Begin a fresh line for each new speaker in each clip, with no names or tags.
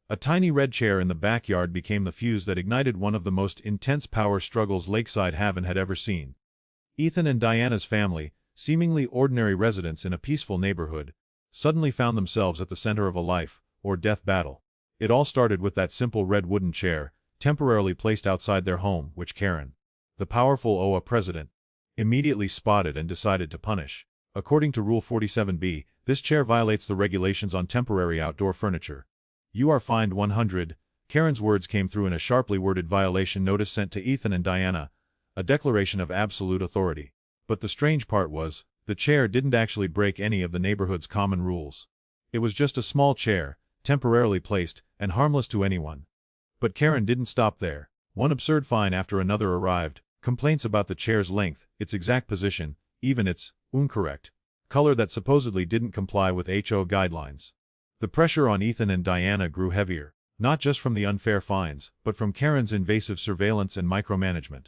A tiny red chair in the backyard became the fuse that ignited one of the most intense power struggles Lakeside Haven had ever seen. Ethan and Diana's family, seemingly ordinary residents in a peaceful neighborhood, suddenly found themselves at the center of a life-or-death battle. It all started with that simple red wooden chair, temporarily placed outside their home, which Karen, the powerful HOA president, immediately spotted and decided to punish. According to Rule 47B, this chair violates the regulations on temporary outdoor furniture. You are fined 100. Karen's words came through in a sharply worded violation notice sent to Ethan and Diana, a declaration of absolute authority. But the strange part was, the chair didn't actually break any of the neighborhood's common rules. It was just a small chair, temporarily placed, and harmless to anyone. But Karen didn't stop there. One absurd fine after another arrived, complaints about the chair's length, its exact position, even its incorrect color that supposedly didn't comply with HOA guidelines. The pressure on Ethan and Diana grew heavier, not just from the unfair fines, but from Karen's invasive surveillance and micromanagement.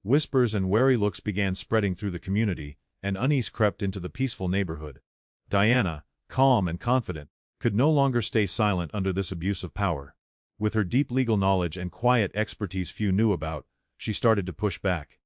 Whispers and wary looks began spreading through the community, and unease crept into the peaceful neighborhood. Diana, calm and confident, could no longer stay silent under this abuse of power. With her deep legal knowledge and quiet expertise few knew about, she started to push back.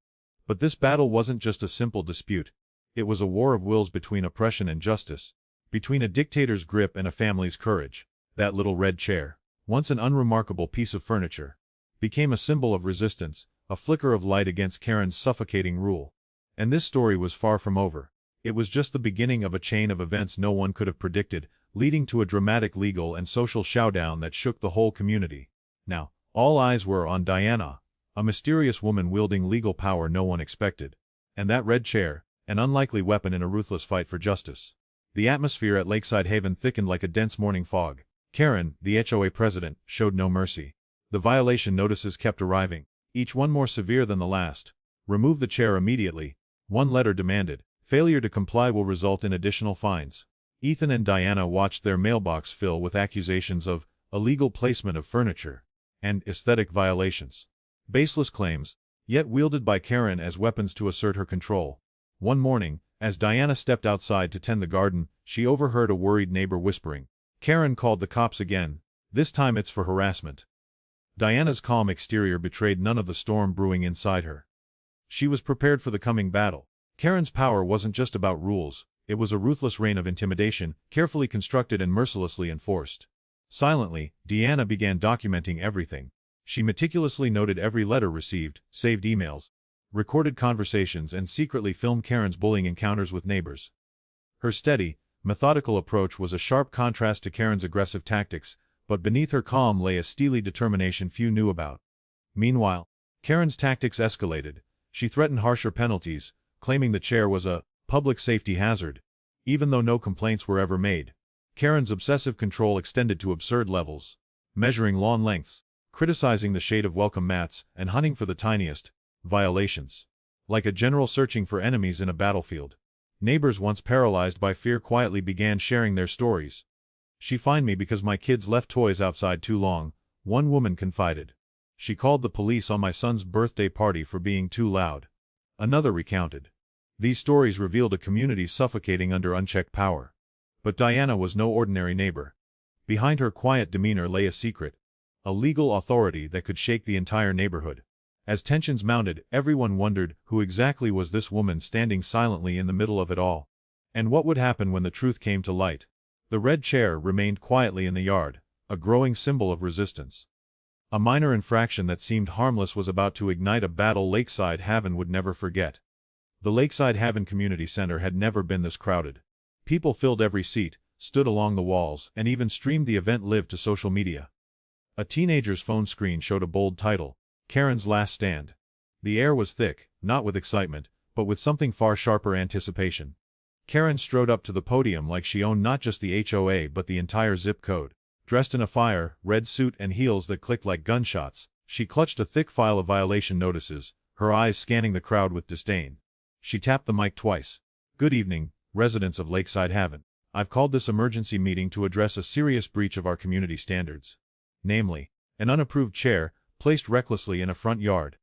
But this battle wasn't just a simple dispute. It was a war of wills between oppression and justice, between a dictator's grip and a family's courage. That little red chair, once an unremarkable piece of furniture, became a symbol of resistance, a flicker of light against Karen's suffocating rule. And this story was far from over. It was just the beginning of a chain of events no one could have predicted, leading to a dramatic legal and social showdown that shook the whole community. Now, all eyes were on Diana, a mysterious woman wielding legal power no one expected. And that red chair, an unlikely weapon in a ruthless fight for justice. The atmosphere at Lakeside Haven thickened like a dense morning fog. Karen, the HOA president, showed no mercy. The violation notices kept arriving, each one more severe than the last. Remove the chair immediately, one letter demanded. Failure to comply will result in additional fines. Ethan and Diana watched their mailbox fill with accusations of illegal placement of furniture and aesthetic violations. Baseless claims, yet wielded by Karen as weapons to assert her control. One morning, as Diana stepped outside to tend the garden, she overheard a worried neighbor whispering. Karen called the cops again. This time it's for harassment. Diana's calm exterior betrayed none of the storm brewing inside her. She was prepared for the coming battle. Karen's power wasn't just about rules, it was a ruthless reign of intimidation, carefully constructed and mercilessly enforced. Silently, Diana began documenting everything. She meticulously noted every letter received, saved emails, recorded conversations and secretly filmed Karen's bullying encounters with neighbors. Her steady, methodical approach was a sharp contrast to Karen's aggressive tactics, but beneath her calm lay a steely determination few knew about. Meanwhile, Karen's tactics escalated. She threatened harsher penalties, claiming the chair was a public safety hazard, even though no complaints were ever made. Karen's obsessive control extended to absurd levels, measuring lawn lengths, criticizing the shade of welcome mats, and hunting for the tiniest violations. Like a general searching for enemies in a battlefield. Neighbors once paralyzed by fear quietly began sharing their stories. She fined me because my kids left toys outside too long, one woman confided. She called the police on my son's birthday party for being too loud. Another recounted. These stories revealed a community suffocating under unchecked power. But Diana was no ordinary neighbor. Behind her quiet demeanor lay a secret, a legal authority that could shake the entire neighborhood. As tensions mounted, everyone wondered who exactly was this woman standing silently in the middle of it all. And what would happen when the truth came to light? The red chair remained quietly in the yard, a growing symbol of resistance. A minor infraction that seemed harmless was about to ignite a battle Lakeside Haven would never forget. The Lakeside Haven Community Center had never been this crowded. People filled every seat, stood along the walls, and even streamed the event live to social media. A teenager's phone screen showed a bold title, Karen's Last Stand. The air was thick, not with excitement, but with something far sharper anticipation. Karen strode up to the podium like she owned not just the HOA but the entire zip code. Dressed in a red suit and heels that clicked like gunshots, she clutched a thick file of violation notices, her eyes scanning the crowd with disdain. She tapped the mic twice. Good evening, residents of Lakeside Haven. I've called this emergency meeting to address a serious breach of our community standards. Namely, an unapproved chair, placed recklessly in a front yard.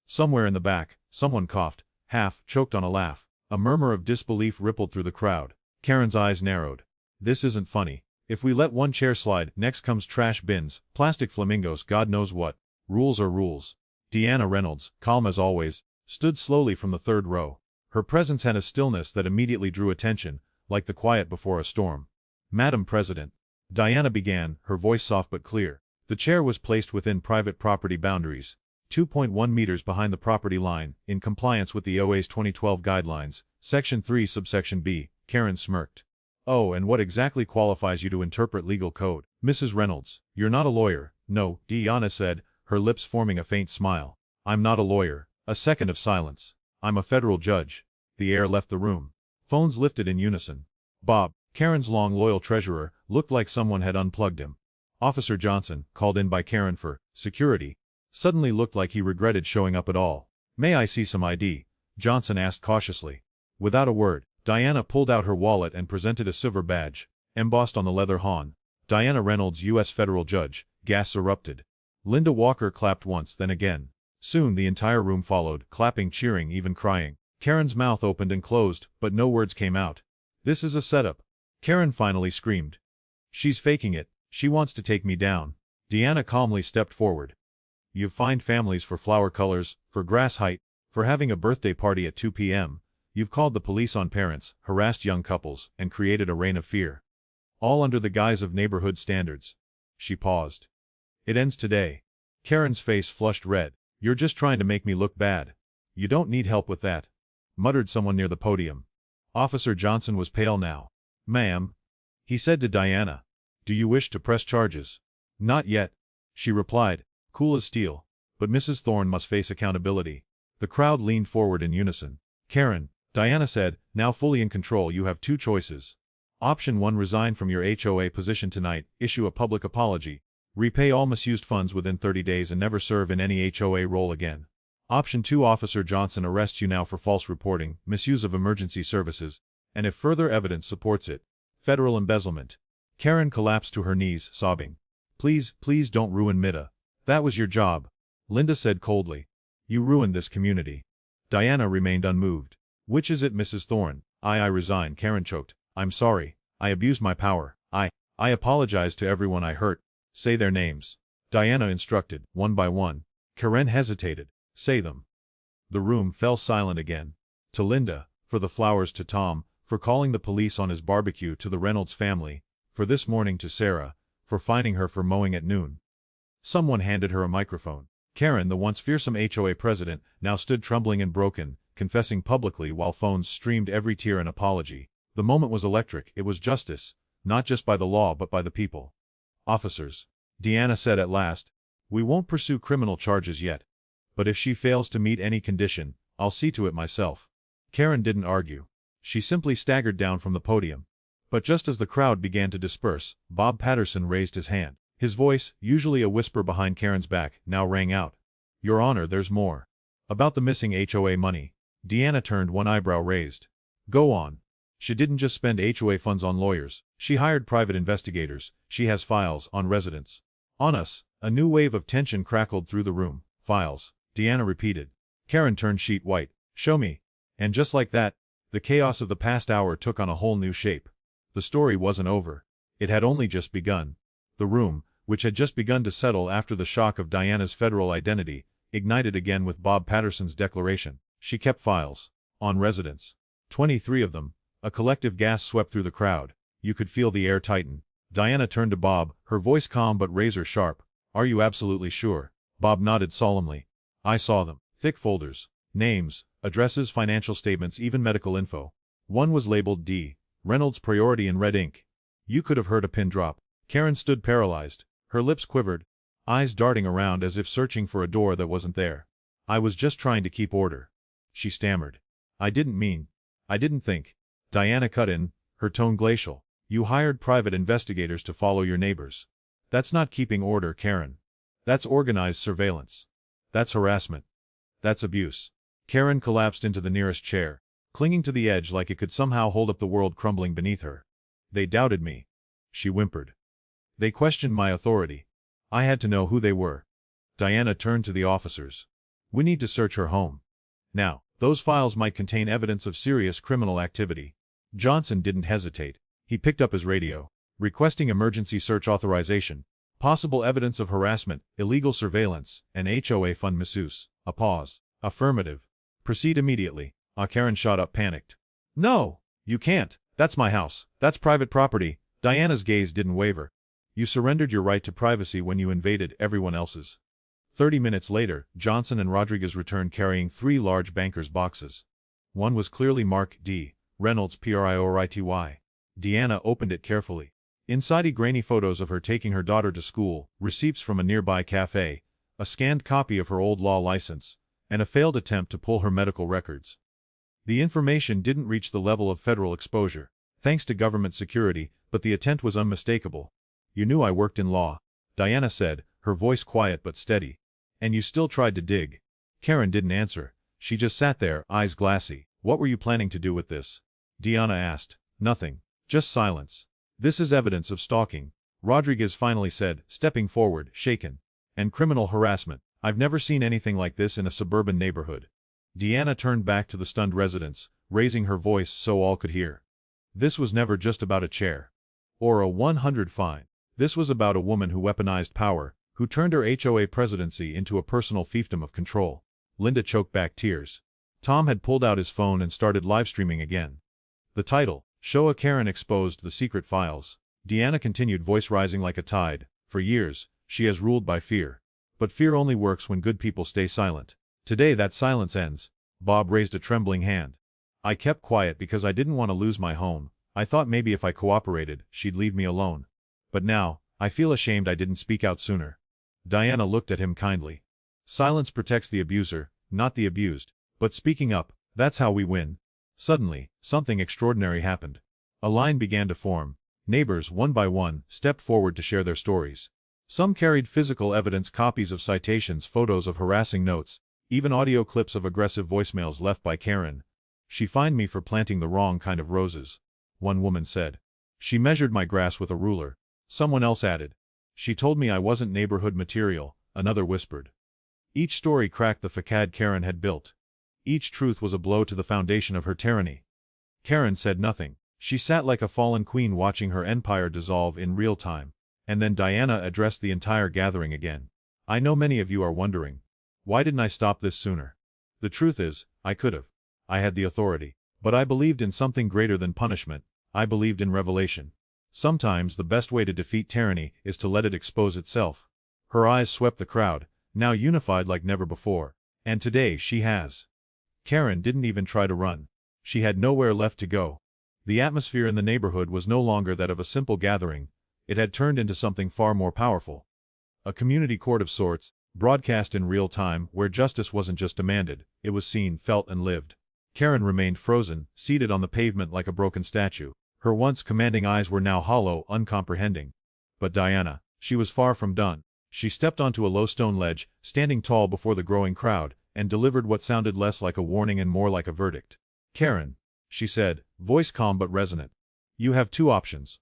Somewhere in the back, someone coughed, half choked on a laugh. A murmur of disbelief rippled through the crowd. Karen's eyes narrowed. This isn't funny. If we let one chair slide, next comes trash bins, plastic flamingos, God knows what. Rules are rules. Deanna Reynolds, calm as always, stood slowly from the third row. Her presence had a stillness that immediately drew attention, like the quiet before a storm. Madam President. Diana began, her voice soft but clear. The chair was placed within private property boundaries, 2.1 meters behind the property line, in compliance with the HOA's 2012 guidelines, Section 3 subsection B. Karen smirked. Oh, and what exactly qualifies you to interpret legal code? Mrs. Reynolds, you're not a lawyer. No, Diana said, her lips forming a faint smile. I'm not a lawyer. A second of silence. I'm a federal judge. The air left the room. Phones lifted in unison. Bob, Karen's long loyal treasurer, looked like someone had unplugged him. Officer Johnson, called in by Karen for security, suddenly looked like he regretted showing up at all. May I see some ID? Johnson asked cautiously. Without a word, Diana pulled out her wallet and presented a silver badge, embossed on the leather horn. Diana Reynolds, U.S. Federal Judge. Gasps erupted. Linda Walker clapped once, then again. Soon the entire room followed, clapping, cheering, even crying. Karen's mouth opened and closed, but no words came out. This is a setup. Karen finally screamed. She's faking it. She wants to take me down. Deanna calmly stepped forward. You've fined families for flower colors, for grass height, for having a birthday party at 2 p.m. You've called the police on parents, harassed young couples, and created a reign of fear. All under the guise of neighborhood standards. She paused. It ends today. Karen's face flushed red. You're just trying to make me look bad. You don't need help with that, muttered someone near the podium. Officer Johnson was pale now. Ma'am, he said to Diana. Do you wish to press charges? Not yet, she replied, cool as steel. But Mrs. Thorne must face accountability. The crowd leaned forward in unison. Karen, Diana said, now fully in control, you have two choices. Option 1, resign from your HOA position tonight, issue a public apology, repay all misused funds within 30 days and never serve in any HOA role again. Option 2, Officer Johnson arrests you now for false reporting, misuse of emergency services, and if further evidence supports it, federal embezzlement. Karen collapsed to her knees, sobbing. Please, please don't ruin Mida. That was your job. Linda said coldly. You ruined this community. Diana remained unmoved. Which is it, Mrs. Thorne? I resign, Karen choked. I'm sorry. I abused my power. I apologize to everyone I hurt. Say their names. Diana instructed, one by one. Karen hesitated. Say them. The room fell silent again. To Linda, for the flowers, to Tom, for calling the police on his barbecue, to the Reynolds family, for this morning, to Sarah, for finding her for mowing at noon. Someone handed her a microphone. Karen, the once fearsome HOA president, now stood trembling and broken, confessing publicly while phones streamed every tear and apology. The moment was electric. It was justice, not just by the law but by the people. Officers, Deanna said at last, we won't pursue criminal charges yet. But if she fails to meet any condition, I'll see to it myself. Karen didn't argue. She simply staggered down from the podium. But just as the crowd began to disperse, Bob Patterson raised his hand. His voice, usually a whisper behind Karen's back, now rang out. Your Honor, there's more. About the missing HOA money. Deanna turned, one eyebrow raised. Go on. She didn't just spend HOA funds on lawyers. She hired private investigators. She has files on residents. On us. A new wave of tension crackled through the room. Files. Deanna repeated. Karen turned sheet white. Show me. And just like that, the chaos of the past hour took on a whole new shape. The story wasn't over. It had only just begun. The room, which had just begun to settle after the shock of Diana's federal identity, ignited again with Bob Patterson's declaration. She kept files. On residents. 23 of them. A collective gasp swept through the crowd. You could feel the air tighten. Diana turned to Bob, her voice calm but razor sharp. Are you absolutely sure? Bob nodded solemnly. I saw them. Thick folders. Names, addresses, financial statements, even medical info. One was labeled D. Reynolds Priority in red ink. You could have heard a pin drop. Karen stood paralyzed. Her lips quivered, eyes darting around as if searching for a door that wasn't there. I was just trying to keep order. She stammered. I didn't think. Diana cut in, her tone glacial. You hired private investigators to follow your neighbors. That's not keeping order, Karen. That's organized surveillance. That's harassment. That's abuse. Karen collapsed into the nearest chair, clinging to the edge like it could somehow hold up the world crumbling beneath her. They doubted me. She whimpered. They questioned my authority. I had to know who they were. Diana turned to the officers. We need to search her home. Now, those files might contain evidence of serious criminal activity. Johnson didn't hesitate. He picked up his radio. Requesting emergency search authorization. Possible evidence of harassment, illegal surveillance, and HOA fund misuse. A pause. Affirmative. Proceed immediately. Karen shot up panicked. No! You can't. That's my house. That's private property. Diana's gaze didn't waver. You surrendered your right to privacy when you invaded everyone else's. 30 minutes later, Johnson and Rodriguez returned carrying 3 large banker's boxes. One was clearly marked D. Reynolds Priority. Deanna opened it carefully. Inside grainy photos of her taking her daughter to school, receipts from a nearby cafe, a scanned copy of her old law license, and a failed attempt to pull her medical records. The information didn't reach the level of federal exposure, thanks to government security, but the intent was unmistakable. You knew I worked in law, Diana said, her voice quiet but steady. And you still tried to dig. Karen didn't answer. She just sat there, eyes glassy. What were you planning to do with this? Deanna asked. Nothing. Just silence. This is evidence of stalking, Rodriguez finally said, stepping forward, shaken. And criminal harassment. I've never seen anything like this in a suburban neighborhood. Deanna turned back to the stunned residents, raising her voice so all could hear. This was never just about a chair. Or a 100 fine. This was about a woman who weaponized power, who turned her HOA presidency into a personal fiefdom of control. Linda choked back tears. Tom had pulled out his phone and started live-streaming again. The title, Show Karen Exposed the Secret Files. Deanna continued, voice rising like a tide. For years, she has ruled by fear. But fear only works when good people stay silent. Today that silence ends. Bob raised a trembling hand. I kept quiet because I didn't want to lose my home. I thought maybe if I cooperated, she'd leave me alone. But now, I feel ashamed I didn't speak out sooner. Diana looked at him kindly. Silence protects the abuser, not the abused. But speaking up, that's how we win. Suddenly, something extraordinary happened. A line began to form. Neighbors, one by one, stepped forward to share their stories. Some carried physical evidence, copies of citations, photos of harassing notes, even audio clips of aggressive voicemails left by Karen. She fined me for planting the wrong kind of roses, one woman said. She measured my grass with a ruler. Someone else added. She told me I wasn't neighborhood material, another whispered. Each story cracked the facade Karen had built. Each truth was a blow to the foundation of her tyranny. Karen said nothing. She sat like a fallen queen watching her empire dissolve in real time. And then Diana addressed the entire gathering again. I know many of you are wondering. Why didn't I stop this sooner? The truth is, I could have. I had the authority. But I believed in something greater than punishment. I believed in revelation. Sometimes the best way to defeat tyranny is to let it expose itself. Her eyes swept the crowd, now unified like never before. And today she has. Karen didn't even try to run. She had nowhere left to go. The atmosphere in the neighborhood was no longer that of a simple gathering. It had turned into something far more powerful. A community court of sorts, broadcast in real time, where justice wasn't just demanded, it was seen, felt, and lived. Karen remained frozen, seated on the pavement like a broken statue. Her once commanding eyes were now hollow, uncomprehending. But Diana, she was far from done. She stepped onto a low stone ledge, standing tall before the growing crowd, and delivered what sounded less like a warning and more like a verdict. Karen, she said, voice calm but resonant. You have 2 options.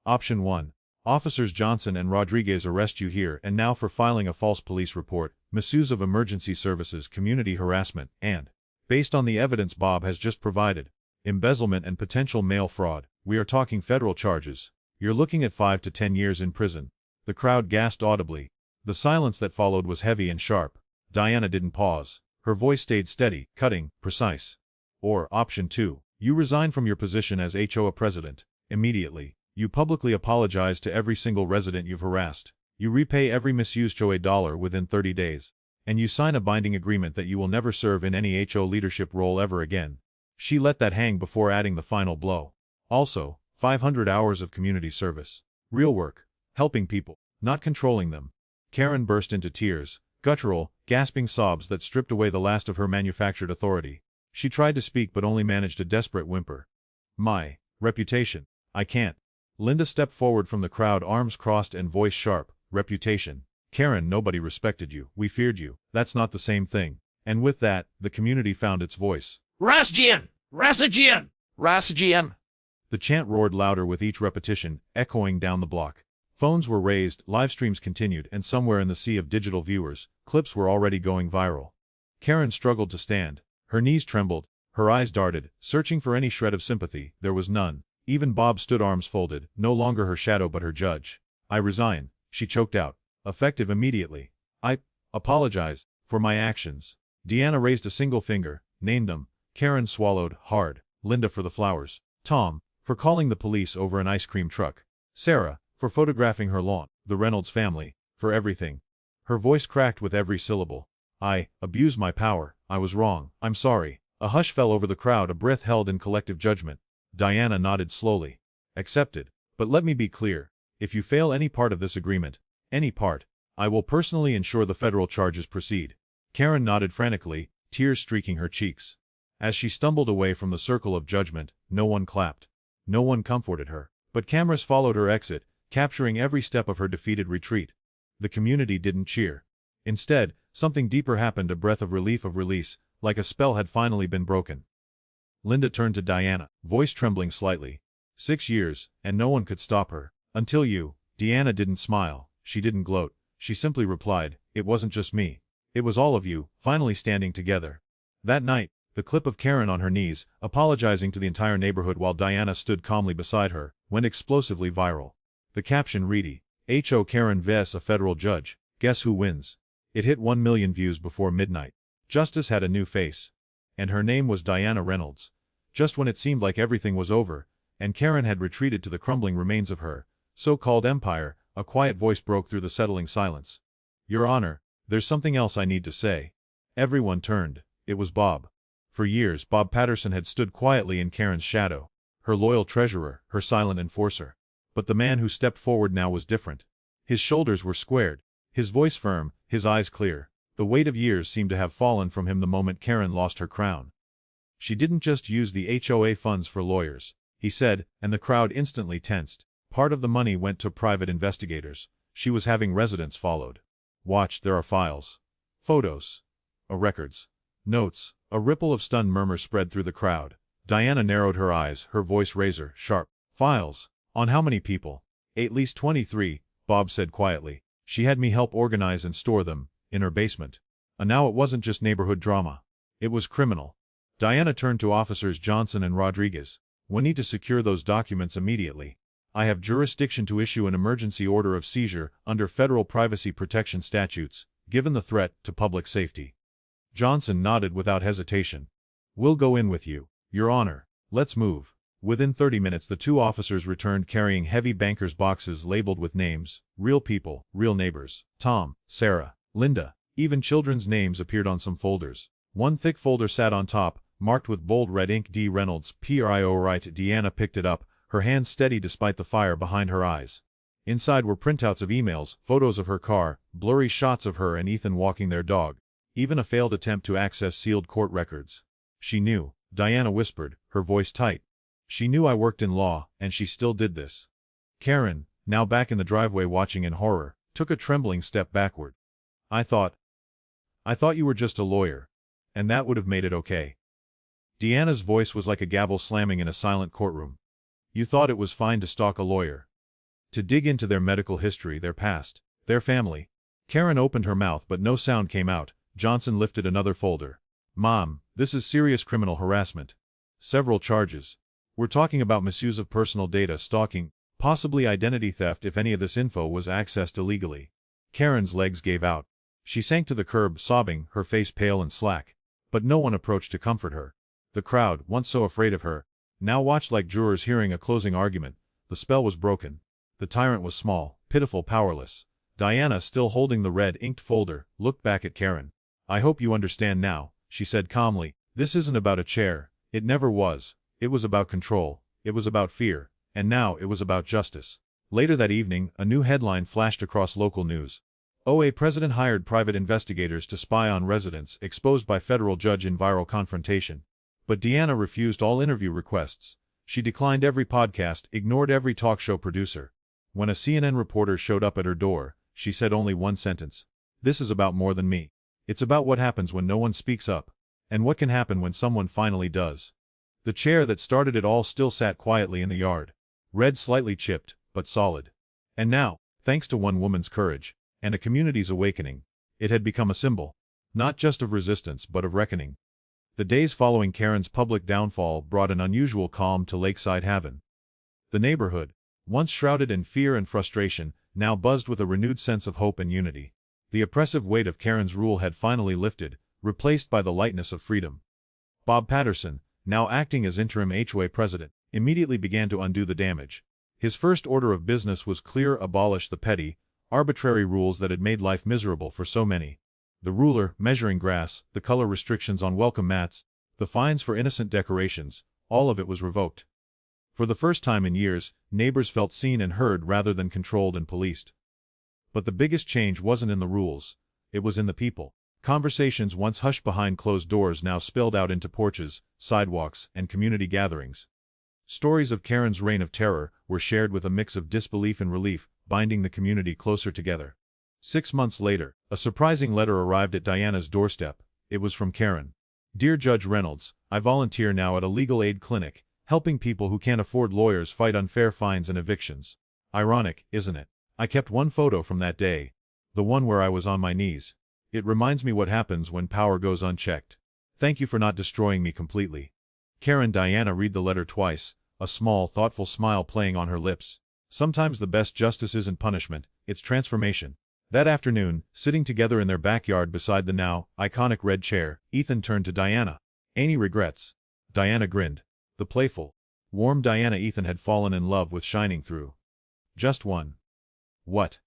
Option 1. Officers Johnson and Rodriguez arrest you here and now for filing a false police report, misuse of emergency services, community harassment, and, based on the evidence Bob has just provided, embezzlement and potential mail fraud. We are talking federal charges. You're looking at 5 to 10 years in prison. The crowd gasped audibly. The silence that followed was heavy and sharp. Diana didn't pause. Her voice stayed steady, cutting, precise. Or, option 2. You resign from your position as HOA president. Immediately. You publicly apologize to every single resident you've harassed. You repay every misused HOA dollar within 30 days. And you sign a binding agreement that you will never serve in any HOA leadership role ever again. She let that hang before adding the final blow. Also, 500 hours of community service. Real work. Helping people, not controlling them. Karen burst into tears, guttural, gasping sobs that stripped away the last of her manufactured authority. She tried to speak but only managed a desperate whimper. My reputation. I can't. Linda stepped forward from the crowd, arms crossed and voice sharp. Reputation. Karen, nobody respected you. We feared you. That's not the same thing. And with that, the community found its voice.
Rasjian! Rasjian! Rasjian!
The chant roared louder with each repetition, echoing down the block. Phones were raised, live streams continued, and somewhere in the sea of digital viewers, clips were already going viral. Karen struggled to stand. Her knees trembled, her eyes darted, searching for any shred of sympathy. There was none. Even Bob stood arms folded, no longer her shadow but her judge. "I resign," she choked out, effective immediately. "I apologize for my actions." Deanna raised a single finger, named them. Karen swallowed hard. Linda for the flowers. Tom, for calling the police over an ice cream truck. Sarah, for photographing her lawn. The Reynolds family, for everything. Her voice cracked with every syllable. "I abused my power. I was wrong. I'm sorry." A hush fell over the crowd, a breath held in collective judgment. Diana nodded slowly. "Accepted. But let me be clear. If you fail any part of this agreement, any part, I will personally ensure the federal charges proceed." Karen nodded frantically, tears streaking her cheeks. As she stumbled away from the circle of judgment, no one clapped. No one comforted her. But cameras followed her exit, capturing every step of her defeated retreat. The community didn't cheer. Instead, something deeper happened, a breath of relief, of release, like a spell had finally been broken. Linda turned to Diana, voice trembling slightly. 6 years, and no one could stop her. Until you. Deanna didn't smile, she didn't gloat, she simply replied, "It wasn't just me. It was all of you, finally standing together." That night, the clip of Karen on her knees, apologizing to the entire neighborhood while Diana stood calmly beside her, went explosively viral. The caption read, "HO Karen vs. a federal judge, guess who wins?" It hit 1 million views before midnight. Justice had a new face. And her name was Diana Reynolds. Just when it seemed like everything was over, and Karen had retreated to the crumbling remains of her so-called empire, a quiet voice broke through the settling silence. "Your Honor, there's something else I need to say." Everyone turned. It was Bob. For years, Bob Patterson had stood quietly in Karen's shadow, her loyal treasurer, her silent enforcer. But the man who stepped forward now was different. His shoulders were squared, his voice firm, his eyes clear. The weight of years seemed to have fallen from him the moment Karen lost her crown. "She didn't just use the HOA funds for lawyers," he said, and the crowd instantly tensed. "Part of the money went to private investigators. She was having residents followed. Watch, there are files. Photos. Records. Notes." A ripple of stunned murmurs spread through the crowd. Diana narrowed her eyes, her voice razor sharp. "Files? On how many people?" "At least 23, Bob said quietly. "She had me help organize and store them, in her basement." And now it wasn't just neighborhood drama. It was criminal. Diana turned to officers Johnson and Rodriguez. "We need to secure those documents immediately. I have jurisdiction to issue an emergency order of seizure under federal privacy protection statutes, given the threat to public safety." Johnson nodded without hesitation. "We'll go in with you, Your Honor. Let's move." Within 30 minutes the two officers returned carrying heavy banker's boxes labeled with names, real people, real neighbors. Tom, Sarah, Linda, even children's names appeared on some folders. One thick folder sat on top, marked with bold red ink D. Reynolds, PRIO. Right. Deanna picked it up, her hands steady despite the fire behind her eyes. Inside were printouts of emails, photos of her car, blurry shots of her and Ethan walking their dog. Even a failed attempt to access sealed court records. "She knew," Diana whispered, her voice tight. "She knew I worked in law, and she still did this." Karen, now back in the driveway watching in horror, took a trembling step backward. I thought you were just a lawyer. And that would have made it okay." Deanna's voice was like a gavel slamming in a silent courtroom. "You thought it was fine to stalk a lawyer? To dig into their medical history, their past, their family?" Karen opened her mouth but no sound came out. Johnson lifted another folder. "Mom, this is serious criminal harassment. Several charges. We're talking about misuse of personal data, stalking, possibly identity theft if any of this info was accessed illegally." Karen's legs gave out. She sank to the curb, sobbing, her face pale and slack. But no one approached to comfort her. The crowd, once so afraid of her, now watched like jurors hearing a closing argument. The spell was broken. The tyrant was small, pitiful, powerless. Diana, still holding the red-inked folder, looked back at Karen. "I hope you understand now," she said calmly. "This isn't about a chair. It never was. It was about control. It was about fear. And now it was about justice." Later that evening, a new headline flashed across local news. HOA president hired private investigators to spy on residents exposed by federal judge in viral confrontation. But Deanna refused all interview requests. She declined every podcast, ignored every talk show producer. When a CNN reporter showed up at her door, she said only one sentence. "This is about more than me. It's about what happens when no one speaks up. And what can happen when someone finally does." The chair that started it all still sat quietly in the yard. Red, slightly chipped, but solid. And now, thanks to one woman's courage, and a community's awakening, it had become a symbol. Not just of resistance but of reckoning. The days following Karen's public downfall brought an unusual calm to Lakeside Haven. The neighborhood, once shrouded in fear and frustration, now buzzed with a renewed sense of hope and unity. The oppressive weight of Karen's rule had finally lifted, replaced by the lightness of freedom. Bob Patterson, now acting as interim HOA president, immediately began to undo the damage. His first order of business was clear: abolish the petty, arbitrary rules that had made life miserable for so many. The ruler, measuring grass, the color restrictions on welcome mats, the fines for innocent decorations, all of it was revoked. For the first time in years, neighbors felt seen and heard rather than controlled and policed. But the biggest change wasn't in the rules, it was in the people. Conversations once hushed behind closed doors now spilled out into porches, sidewalks, and community gatherings. Stories of Karen's reign of terror were shared with a mix of disbelief and relief, binding the community closer together. 6 months later, a surprising letter arrived at Diana's doorstep. It was from Karen. Dear Judge Reynolds, I volunteer now at a legal aid clinic, helping people who can't afford lawyers fight unfair fines and evictions. Ironic, isn't it? I kept one photo from that day. The one where I was on my knees. It reminds me what happens when power goes unchecked. Thank you for not destroying me completely. Karen. Diana read the letter twice, a small, thoughtful smile playing on her lips. Sometimes the best justice isn't punishment, it's transformation. That afternoon, sitting together in their backyard beside the now iconic red chair, Ethan turned to Diana. Any regrets? Diana grinned. The playful, warm Diana Ethan had fallen in love with shining through. Just one. What?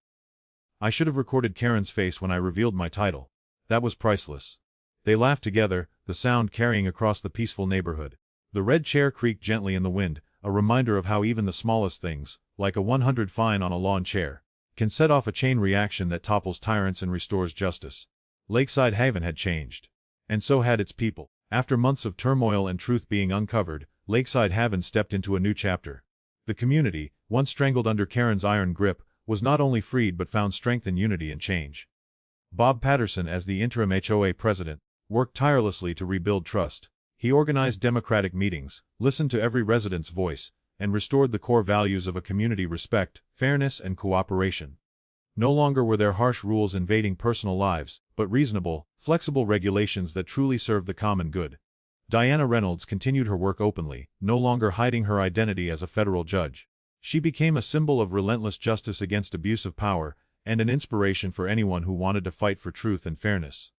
I should have recorded Karen's face when I revealed my title. That was priceless. They laughed together, the sound carrying across the peaceful neighborhood. The red chair creaked gently in the wind, a reminder of how even the smallest things, like a 100 fine on a lawn chair, can set off a chain reaction that topples tyrants and restores justice. Lakeside Haven had changed. And so had its people. After months of turmoil and truth being uncovered, Lakeside Haven stepped into a new chapter. The community, once strangled under Karen's iron grip, was not only freed but found strength in unity and change. Bob Patterson, as the interim HOA president, worked tirelessly to rebuild trust. He organized democratic meetings, listened to every resident's voice, and restored the core values of a community: respect, fairness, and cooperation. No longer were there harsh rules invading personal lives, but reasonable, flexible regulations that truly served the common good. Diana Reynolds continued her work openly, no longer hiding her identity as a federal judge. She became a symbol of relentless justice against abuse of power, and an inspiration for anyone who wanted to fight for truth and fairness.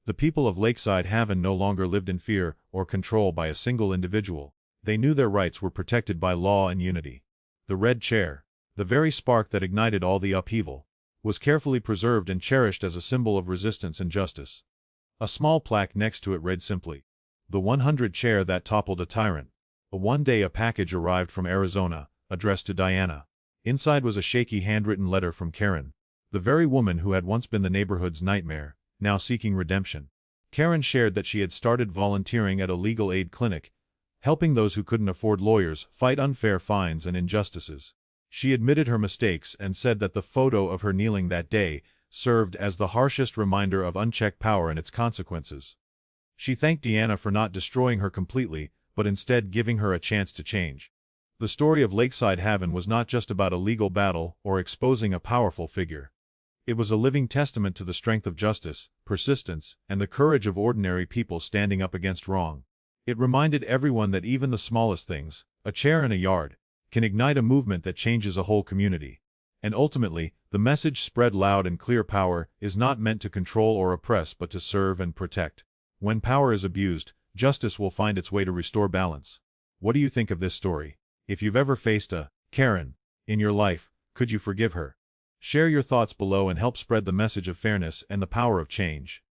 The people of Lakeside Haven no longer lived in fear or control by a single individual. They knew their rights were protected by law and unity. The red chair, the very spark that ignited all the upheaval, was carefully preserved and cherished as a symbol of resistance and justice. A small plaque next to it read simply, "The 100 chair that toppled a tyrant." One day a package arrived from Arizona, addressed to Diana. Inside was a shaky handwritten letter from Karen, the very woman who had once been the neighborhood's nightmare, now seeking redemption. Karen shared that she had started volunteering at a legal aid clinic, helping those who couldn't afford lawyers fight unfair fines and injustices. She admitted her mistakes and said that the photo of her kneeling that day served as the harshest reminder of unchecked power and its consequences. She thanked Diana for not destroying her completely, but instead giving her a chance to change. The story of Lakeside Haven was not just about a legal battle or exposing a powerful figure. It was a living testament to the strength of justice, persistence, and the courage of ordinary people standing up against wrong. It reminded everyone that even the smallest things, a chair in a yard, can ignite a movement that changes a whole community. And ultimately, the message spread loud and clear: power is not meant to control or oppress but to serve and protect. When power is abused, justice will find its way to restore balance. What do you think of this story? If you've ever faced a Karen in your life, could you forgive her? Share your thoughts below and help spread the message of fairness and the power of change.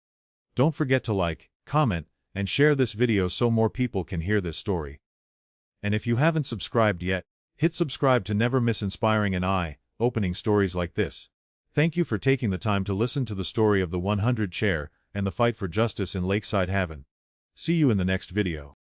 Don't forget to like, comment, and share this video so more people can hear this story. And if you haven't subscribed yet, hit subscribe to never miss inspiring and eye-opening stories like this. Thank you for taking the time to listen to the story of the 100 chair and the fight for justice in Lakeside Haven. See you in the next video.